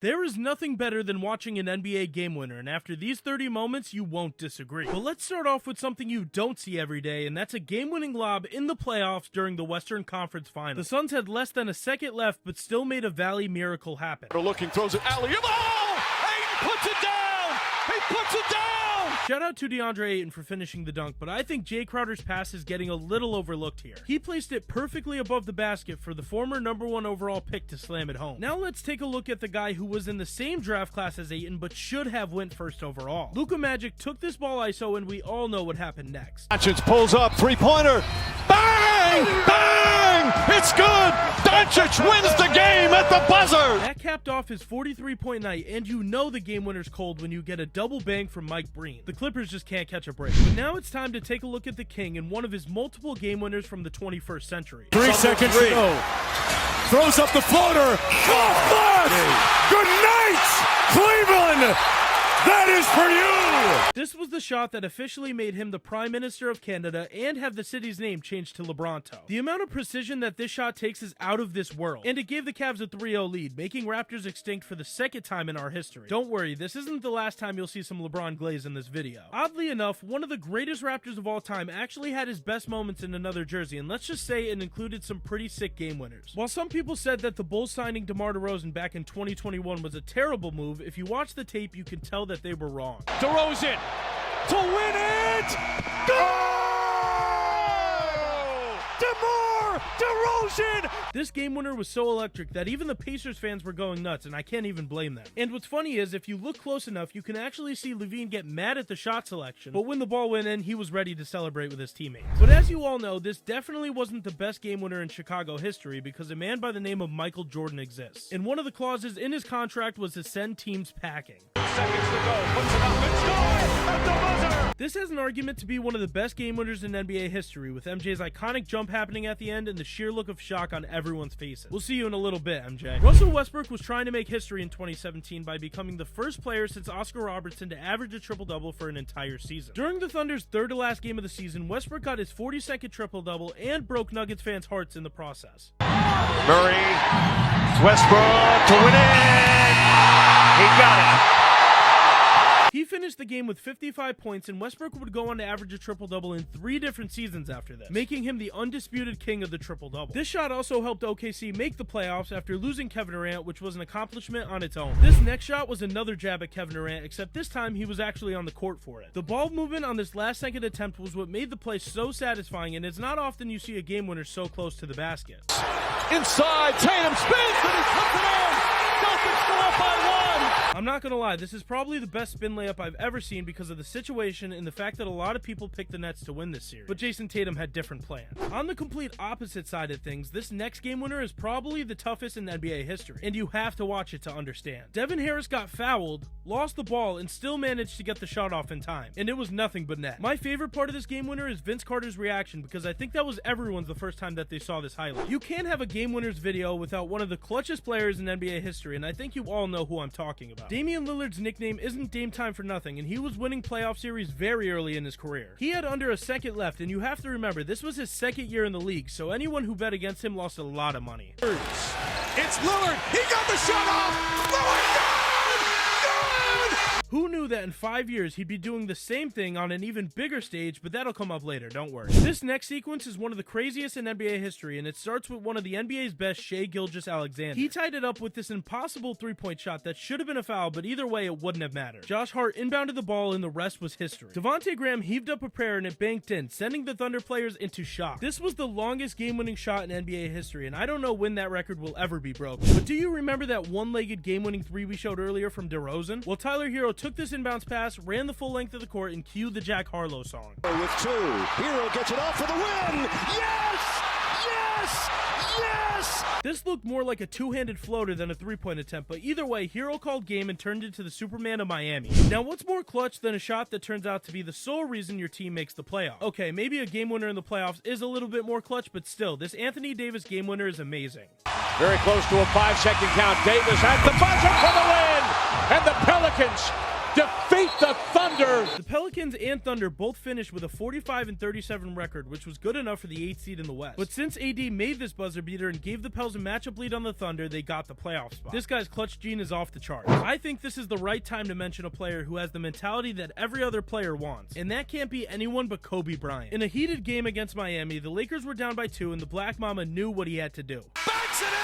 There is nothing better than watching an NBA game winner, and after these 30 moments, you won't disagree. But let's start off with something you don't see every day, and that's a game-winning lob in the playoffs during the Western Conference Finals. The Suns had less than a second left, but still made a Valley miracle happen. Looking, throws it alley-oop. Oh! Ayton puts it down! He puts it down! Shout out to DeAndre Ayton for finishing the dunk, but I think Jay Crowder's pass is getting a little overlooked here. He placed it perfectly above the basket for the former #1 overall pick to slam it home. Now let's take a look at the guy who was in the same draft class as Ayton, but should have went first overall. Luka Magic took this ball ISO, and we all know what happened next. Doncic pulls up, three-pointer. Bang! Bang! It's good! Doncic wins the game at the buzzer! That capped off his 43-point night, and you know the game winner's cold when you get a double bang from Mike Breen. The Clippers just can't catch a break. But now it's time to take a look at the King and one of his multiple game winners from the 21st century. 3 seconds to go. Throws up the floater. Off glass! Good night, Cleveland! That is for you! This was the shot that officially made him the Prime Minister of Canada and have the city's name changed to LeBronto. The amount of precision that this shot takes is out of this world, and it gave the Cavs a 3-0 lead, making Raptors extinct for the second time in our history. Don't worry, this isn't the last time you'll see some LeBron glaze in this video. Oddly enough, one of the greatest Raptors of all time actually had his best moments in another jersey, and let's just say it included some pretty sick game winners. While some people said that the Bulls signing DeMar DeRozan back in 2021 was a terrible move, if you watch the tape, you can tell that they were wrong. DeRozan to win it! Go! DeMar DeRozan! This game winner was so electric that even the Pacers fans were going nuts, and I can't even blame them. And what's funny is, if you look close enough, you can actually see Levine get mad at the shot selection, but when the ball went in, he was ready to celebrate with his teammates. But as you all know, this definitely wasn't the best game winner in Chicago history because a man by the name of Michael Jordan exists. And one of the clauses in his contract was to send teams packing. Seconds to go, puts it up and scores at the buzzer! This has an argument to be one of the best game winners in NBA history, with MJ's iconic jump happening at the end and the sheer look of shock on everyone's faces. We'll see you in a little bit, MJ. Russell Westbrook was trying to make history in 2017 by becoming the first player since Oscar Robertson to average a triple-double for an entire season. During the Thunder's third to last game of the season, Westbrook got his 42nd triple-double and broke Nuggets fans' hearts in the process. Murray, Westbrook to win it! He got it! He finished the game with 55 points, and Westbrook would go on to average a triple-double in 3 different seasons after this, making him the undisputed king of the triple-double. This shot also helped OKC make the playoffs after losing Kevin Durant, which was an accomplishment on its own. This next shot was another jab at Kevin Durant, except this time he was actually on the court for it. The ball movement on this last-second attempt was what made the play so satisfying, and it's not often you see a game winner so close to the basket. Inside, Tatum spins and he puts it in! Celtics go up by 1! I'm not gonna lie, this is probably the best spin layup I've ever seen because of the situation and the fact that a lot of people picked the Nets to win this series. But Jason Tatum had different plans. On the complete opposite side of things, this next game winner is probably the toughest in NBA history, and you have to watch it to understand. Devon Harris got fouled, lost the ball, and still managed to get the shot off in time, and it was nothing but net. My favorite part of this game winner is Vince Carter's reaction because I think that was everyone's the first time that they saw this highlight. You can't have a game winner's video without one of the clutchest players in NBA history, and I think you all know who I'm talking about. Damian Lillard's nickname isn't Dame Time for nothing, and he was winning playoff series very early in his career. He had under a second left, and you have to remember, this was his second year in the league, so anyone who bet against him lost a lot of money. It's Lillard! He got the shot off! Lillard, good! Who knew that in 5 years he'd be doing the same thing on an even bigger stage, but that'll come up later, don't worry. This next sequence is one of the craziest in NBA history, and it starts with one of the NBA's best, Shai Gilgeous-Alexander. He tied it up with this impossible three-point shot that should have been a foul, but either way it wouldn't have mattered. Josh Hart inbounded the ball and the rest was history. Devontae Graham heaved up a prayer and it banked in, sending the Thunder players into shock. This was the longest game-winning shot in NBA history, and I don't know when that record will ever be broken. But do you remember that one-legged game-winning three we showed earlier from DeRozan? Well, Tyler Herro took this inbounds pass, ran the full length of the court, and cued the Jack Harlow song. With 2, Herro gets it off for the win! Yes! Yes! Yes! This looked more like a two-handed floater than a three-point attempt, but either way, Herro called game and turned into the Superman of Miami. Now, what's more clutch than a shot that turns out to be the sole reason your team makes the playoffs? Okay, maybe a game winner in the playoffs is a little bit more clutch, but still, this Anthony Davis game winner is amazing. Very close to a 5-second count. Davis at the buzzer for the win! And the Pelicans defeat the Thunder. The Pelicans and Thunder both finished with a 45-37 record, which was good enough for the 8th seed in the West. But since AD made this buzzer beater and gave the Pels a matchup lead on the Thunder, they got the playoff spot. This guy's clutch gene is off the charts. I think this is the right time to mention a player who has the mentality that every other player wants, and that can't be anyone but Kobe Bryant. In a heated game against Miami, the Lakers were down by 2 and the Black Mamba knew what he had to do. Banks it in!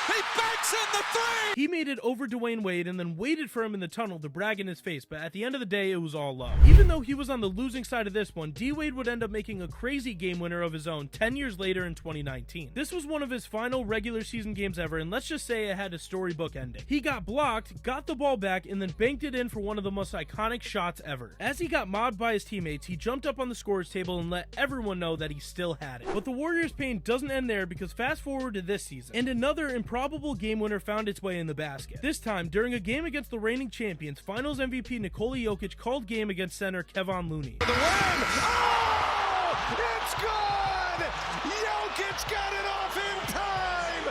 He banks in the 3! He made it over Dwayne Wade and then waited for him in the tunnel to brag in his face, but at the end of the day, it was all love. Even though he was on the losing side of this one, D-Wade would end up making a crazy game winner of his own 10 years later in 2019. This was one of his final regular season games ever, and let's just say it had a storybook ending. He got blocked, got the ball back, and then banked it in for one of the most iconic shots ever. As he got mobbed by his teammates, he jumped up on the scorer's table and let everyone know that he still had it. But the Warriors' pain doesn't end there, because fast forward to this season, and another improbable game winner found its way in the basket. This time, during a game against the reigning champions, Finals MVP Nikola Jokic called game against center Kevon Looney. The win! Oh! It's good! Jokic got it off in time!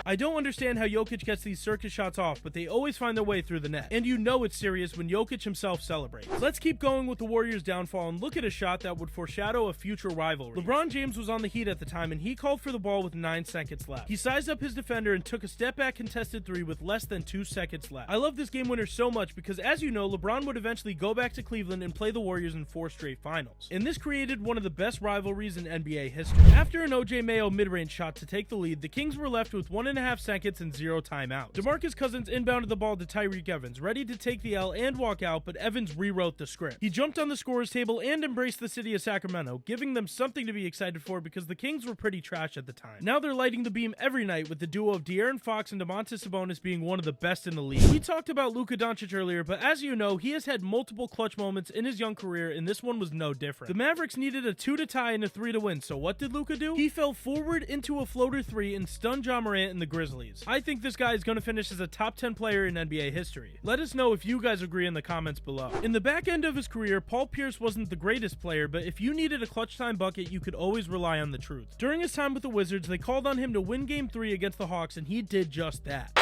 I don't understand how Jokic gets these circus shots off, but they always find their way through the net. And you know it's serious when Jokic himself celebrates. Let's keep going with the Warriors' downfall and look at a shot that would foreshadow a future rivalry. LeBron James was on the Heat at the time and he called for the ball with 9 seconds left. He sized up his defender and took a step back contested 3 with less than 2 seconds left. I love this game winner so much because, as you know, LeBron would eventually go back to Cleveland and play the Warriors in 4 straight finals. And this created one of the best rivalries in NBA history. After an OJ Mayo mid-range shot to take the lead, the Kings were left with 1.5 seconds and 0 timeouts. DeMarcus Cousins inbounded the ball to Tyreke Evans, ready to take the L and walk out, but Evans rewrote the script. He jumped on the scorer's table and embraced the city of Sacramento, giving them something to be excited for because the Kings were pretty trash at the time. Now they're lighting the beam every night with the duo of De'Aaron Fox and Domantas Sabonis being one of the best in the league. We talked about Luka Doncic earlier, but as you know, he has had multiple clutch moments in his young career, and this one was no different. The Mavericks needed a 2 to tie and a 3 to win, so what did Luka do? He fell forward into a floater 3 and stunned Ja Morant and the Grizzlies. I think this guy is going to finish as a top 10 player in NBA history. Let us know if you guys agree in the comments below. In the back end of his career, Paul Pierce wasn't the greatest player, but if you needed a clutch time bucket, you could always rely on the truth. During his time with the Wizards, they called on him to win Game 3 against the Hawks, and he did just that.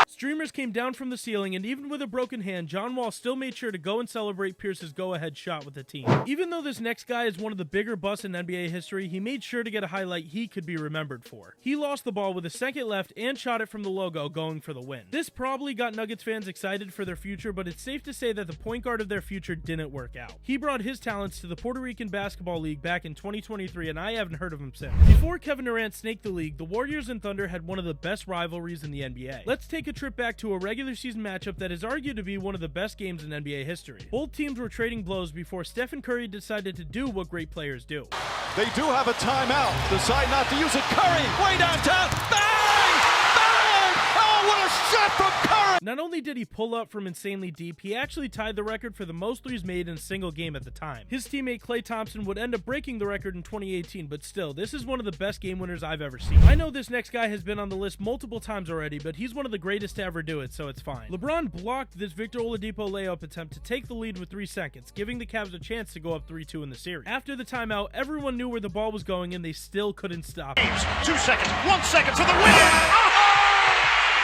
Streamers came down from the ceiling, and even with a broken hand, John Wall still made sure to go and celebrate Pierce's go-ahead shot with the team. Even though this next guy is one of the bigger busts in NBA history, he made sure to get a highlight he could be remembered for. He lost the ball with a second left and shot it from the logo, going for the win. This probably got Nuggets fans excited for their future, but it's safe to say that the point guard of their future didn't work out. He brought his talents to the Puerto Rican Basketball League back in 2023, and I haven't heard of him since. Before Kevin Durant snaked the league, the Warriors and Thunder had one of the best rivalries in the NBA. Let's take a trip back to a regular season matchup that is argued to be one of the best games in NBA history. Both teams were trading blows before Stephen Curry decided to do what great players do. They do have a timeout. Decide not to use it. Curry, way downtown. Bang! Bang! Oh, what a shot from Curry! Not only did he pull up from insanely deep, he actually tied the record for the most threes made in a single game at the time. His teammate Klay Thompson would end up breaking the record in 2018, but still, this is one of the best game winners I've ever seen. I know this next guy has been on the list multiple times already, but he's one of the greatest to ever do it, so it's fine. LeBron blocked this Victor Oladipo layup attempt to take the lead with 3 seconds, giving the Cavs a chance to go up 3-2 in the series. After the timeout, everyone knew where the ball was going, and they still couldn't stop it. 2 seconds, 1 second for the win!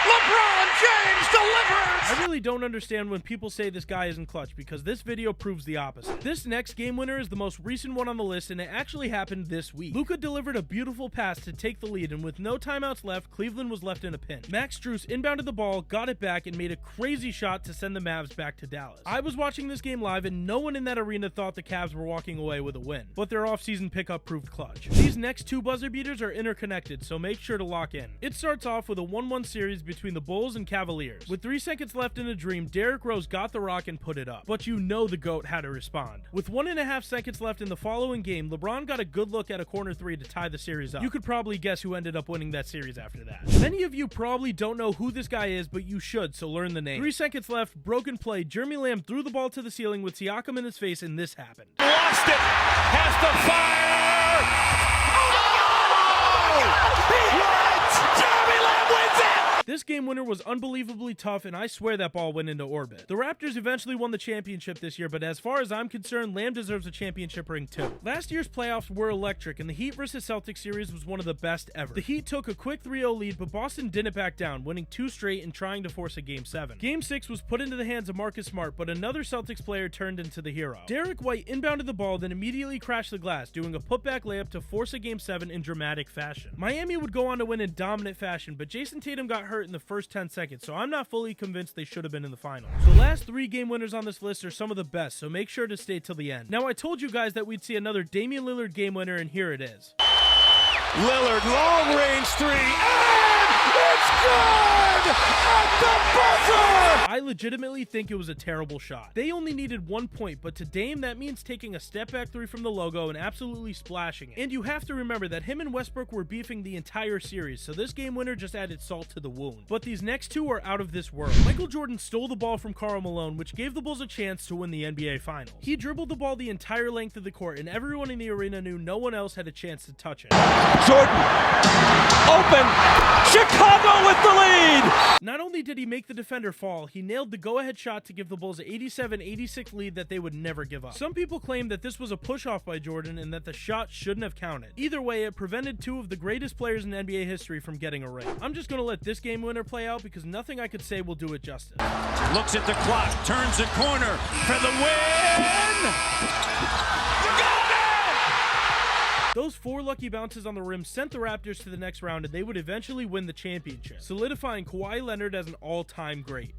LeBron James delivers! I really don't understand when people say this guy isn't clutch, because this video proves the opposite. This next game winner is the most recent one on the list, and it actually happened this week. Luka delivered a beautiful pass to take the lead, and with no timeouts left, Cleveland was left in a pinch. Max Strus inbounded the ball, got it back, and made a crazy shot to send the Mavs back to Dallas. I was watching this game live, and no one in that arena thought the Cavs were walking away with a win, but their offseason pickup proved clutch. These next 2 buzzer beaters are interconnected, so make sure to lock in. It starts off with a 1-1 series between the Bulls and Cavaliers. With 3 seconds left in a dream, Derrick Rose got the rock and put it up. But you know the GOAT had to respond. With 1.5 seconds left in the following game, LeBron got a good look at a corner 3 to tie the series up. You could probably guess who ended up winning that series after that. Many of you probably don't know who this guy is, but you should, so learn the name. 3 seconds left, broken play, Jeremy Lamb threw the ball to the ceiling with Siakam in his face, and this happened. Lost it! Has to fire! Oh! What? Jeremy Lamb wins it! This game game winner was unbelievably tough, and I swear that ball went into orbit. The Raptors eventually won the championship this year, but as far as I'm concerned, Lamb deserves a championship ring too. Last year's playoffs were electric, and the Heat vs Celtics series was one of the best ever. The Heat took a quick 3-0 lead, but Boston didn't back down, winning 2 straight and trying to force a Game 7. Game 6 was put into the hands of Marcus Smart, but another Celtics player turned into the hero. Derek White inbounded the ball, then immediately crashed the glass, doing a putback layup to force a Game 7 in dramatic fashion. Miami would go on to win in dominant fashion, but Jason Tatum got hurt in the first 10 seconds, so I'm not fully convinced they should have been in the finals. The last 3 game winners on this list are some of the best, so make sure to stay till the end. Now, I told you guys that we'd see another Damian Lillard game winner, and here it is. Lillard, long range 3, and it's good at the buzzer! I legitimately think it was a terrible shot. They only needed 1 point, but to Dame, that means taking a step back 3 from the logo and absolutely splashing it. And you have to remember that him and Westbrook were beefing the entire series, so this game winner just added salt to the wound. But these next 2 are out of this world. Michael Jordan stole the ball from Karl Malone, which gave the Bulls a chance to win the NBA Finals. He dribbled the ball the entire length of the court, and everyone in the arena knew no one else had a chance to touch it. Jordan, open, Chicago with the lead! Not only did he make the defender fall, he nailed the go-ahead shot to give the Bulls an 87-86 lead that they would never give up. Some people claim that this was a push-off by Jordan and that the shot shouldn't have counted. Either way, it prevented 2 of the greatest players in NBA history from getting a ring. I'm just gonna let this game winner play out because nothing I could say will do it justice. Looks at the clock, turns the corner for the win! Those 4 lucky bounces on the rim sent the Raptors to the next round, and they would eventually win the championship, solidifying Kawhi Leonard as an all-time great.